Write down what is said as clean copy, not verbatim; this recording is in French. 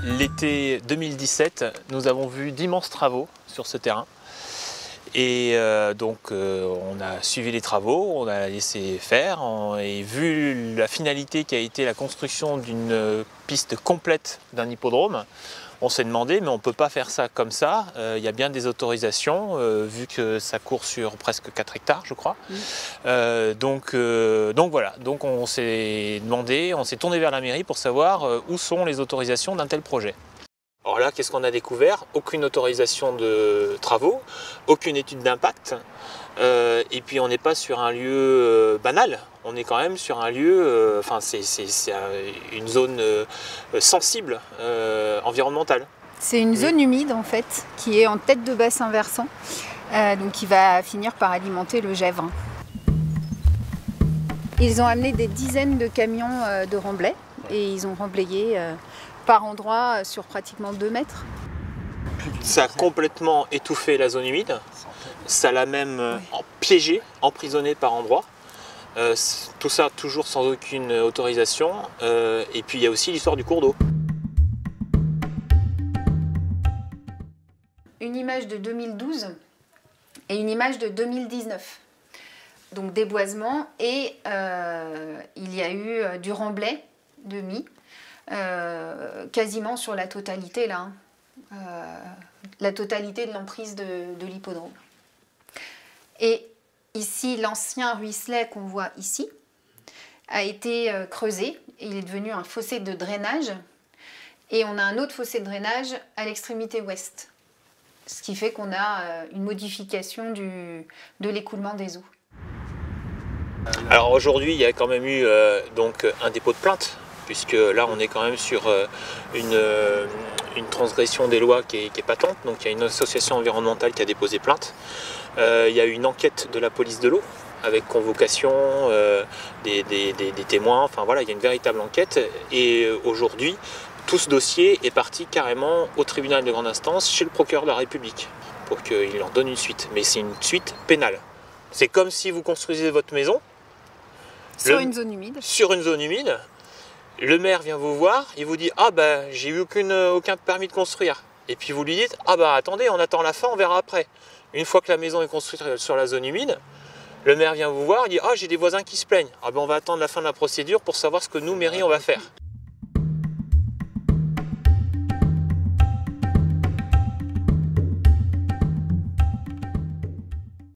L'été 2017, nous avons vu d'immenses travaux sur ce terrain. Et on a suivi les travaux, on a laissé faire, et vu la finalité qui a été la construction d'une piste complète d'un hippodrome, on s'est demandé, mais on ne peut pas faire ça comme ça, il y a bien des autorisations, vu que ça court sur presque 4 hectares, je crois. Donc voilà, donc on s'est demandé, on s'est tourné vers la mairie pour savoir où sont les autorisations d'un tel projet. Alors là, qu'est-ce qu'on a découvert? Aucune autorisation de travaux, aucune étude d'impact, et puis on n'est pas sur un lieu banal, on est quand même sur un lieu, c'est une zone sensible environnementale. C'est une zone humide en fait, qui est en tête de bassin versant, donc qui va finir par alimenter le Gèvres. Ils ont amené des dizaines de camions de remblais et ils ont remblayé par endroit sur pratiquement 2 mètres. Ça a complètement étouffé la zone humide, ça l'a même piégé, emprisonné par endroits. Tout ça toujours sans aucune autorisation. Et puis il y a aussi l'histoire du cours d'eau. Une image de 2012 et une image de 2019. Donc déboisement et il y a eu du remblai de mie. Quasiment sur la totalité là, la totalité de l'emprise de l'hippodrome. Et ici, l'ancien ruisselet qu'on voit ici a été creusé, il est devenu un fossé de drainage et on a un autre fossé de drainage à l'extrémité ouest, ce qui fait qu'on a une modification de l'écoulement des eaux. Alors aujourd'hui, il y a quand même eu donc un dépôt de plainte, puisque là on est quand même sur une transgression des lois qui est patente. Donc il y a une association environnementale qui a déposé plainte. Il y a eu une enquête de la police de l'eau avec convocation des témoins, enfin voilà, il y a une véritable enquête. Et aujourd'hui, tout ce dossier est parti carrément au tribunal de grande instance, chez le procureur de la République, pour qu'il leur donne une suite. Mais c'est une suite pénale. C'est comme si vous construisez votre maison sur une zone humide. Sur une zone humide. Le maire vient vous voir, il vous dit « Ah ben j'ai eu aucun permis de construire ». Et puis vous lui dites « Ah ben attendez, on attend la fin, on verra après ». Une fois que la maison est construite sur la zone humide, le maire vient vous voir, il dit « Ah j'ai des voisins qui se plaignent ». Ah ben on va attendre la fin de la procédure pour savoir ce que nous, mairie, on va faire.